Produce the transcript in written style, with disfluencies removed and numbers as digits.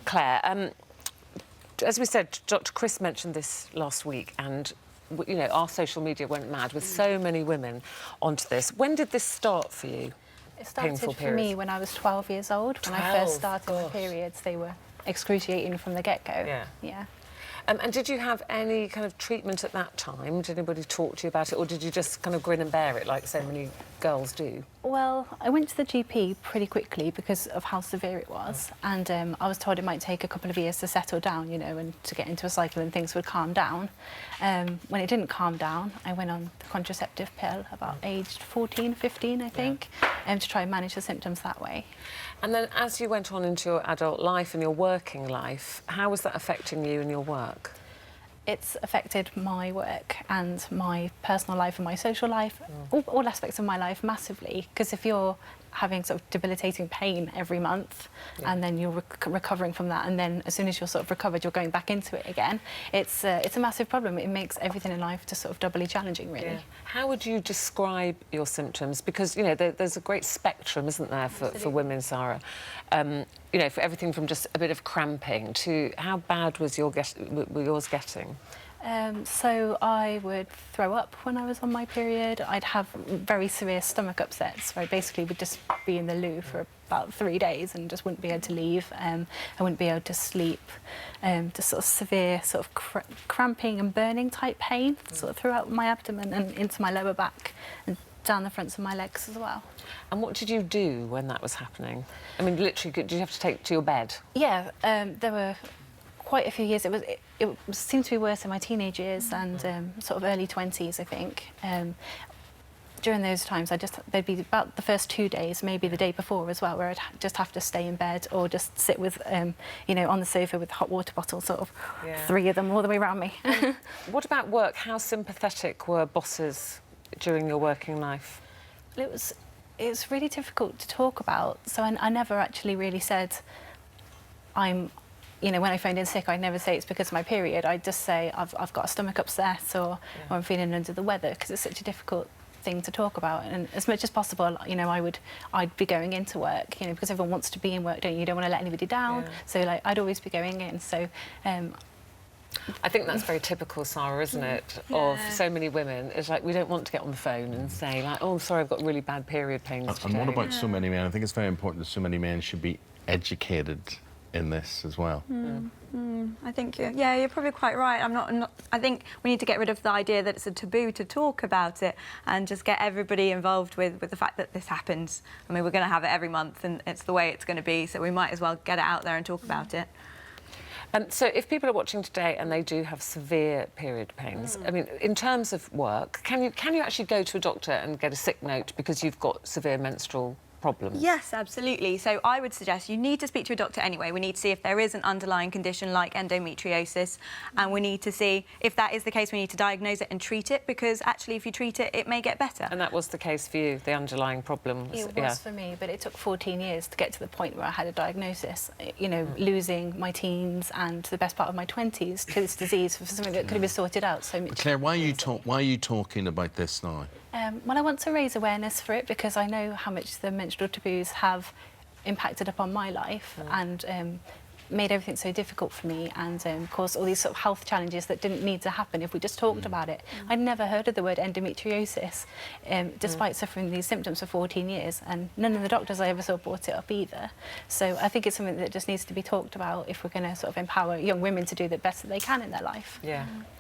Claire, as we said, Dr. Chris mentioned this last week, and you know, our social media went mad with so many women onto this. When did this start for you? It started Painful for periods? me when I was 12 years old. When I first started my periods, they were excruciating from the get-go. Yeah. Yeah. And did you have any kind of treatment at that time? Did anybody talk to you about it, or did you just kind of grin and bear it like so many girls do? Well, I went to the GP pretty quickly because of how severe it was, and I was told it might take a couple of years to settle down, you know, and to get into a cycle and things would calm down. When it didn't calm down, I went on the contraceptive pill about aged 14, 15, I think, to try and manage the symptoms that way. And then as you went on into your adult life and your working life, how was that affecting you and your work? It's affected my work and my personal life and my social life, all aspects of my life massively. Because if you're having sort of debilitating pain every month and then you're recovering from that, and then as soon as you're sort of recovered, you're going back into it again, it's a massive problem. It makes everything in life just sort of doubly challenging, really. Yeah. How would you describe your symptoms? Because, you know, there's a great spectrum, isn't there, for women, Sarah? You know, for everything from just a bit of cramping to how bad was were yours getting? So I would throw up when I was on my period. I'd have very severe stomach upsets where I basically would just be in the loo for about 3 days and just wouldn't be able to leave. I wouldn't be able to sleep. Just sort of severe sort of cramping and burning type pain sort of throughout my abdomen and into my lower back and down the fronts of my legs as well. And what did you do when that was happening? I mean, literally, did you have to take it to your bed? Yeah, there were quite a few years. It seemed to be worse in my teenage years and sort of early 20s, I think. During those times, there'd be about the first 2 days, maybe the day before as well, where I'd just have to stay in bed or just sit with, you know, on the sofa with a hot water bottle, sort of 3 of them all the way around me. What about work? How sympathetic were bosses during your working life? It was really difficult to talk about. So I never actually really said you know, when I phoned in sick, I'd never say it's because of my period. I'd just say I've got a stomach upset or I'm feeling under the weather, because it's such a difficult thing to talk about. And as much as possible, you know, I'd be going into work, you know, because everyone wants to be in work, don't you? You don't want to let anybody down. So like I'd always be going in. So I think that's very typical, Sarah, isn't it? Of so many women. It's like we don't want to get on the phone and say like, oh, sorry, I've got really bad period pains today. And what about so many men? I think it's very important that so many men should be educated in this as well. I think you're probably quite right. I'm not. I think we need to get rid of the idea that it's a taboo to talk about it, and just get everybody involved with the fact that this happens. I mean, we're going to have it every month, and it's the way it's going to be. So we might as well get it out there and talk about it. So if people are watching today and they do have severe period pains, I mean, in terms of work, can you actually go to a doctor and get a sick note because you've got severe menstrual problems? Yes, absolutely. So I would suggest you need to speak to a doctor anyway. We need to see if there is an underlying condition like endometriosis, and we need to see if that is the case. We need to diagnose it and treat it, because actually if you treat it, it may get better. And that was the case for you, the underlying problem? It was for me, but it took 14 years to get to the point where I had a diagnosis. You know, losing my teens and the best part of my 20s to this disease for something that could have been sorted out so much. Claire, why are you talking about this now? Well, I want to raise awareness for it because I know how much the menstrual taboos have impacted upon my life and made everything so difficult for me, and caused all these sort of health challenges that didn't need to happen if we just talked about it. I'd never heard of the word endometriosis, despite suffering these symptoms for 14 years, and none of the doctors I ever saw brought it up either. So I think it's something that just needs to be talked about if we're going to sort of empower young women to do the best that they can in their life. Yeah.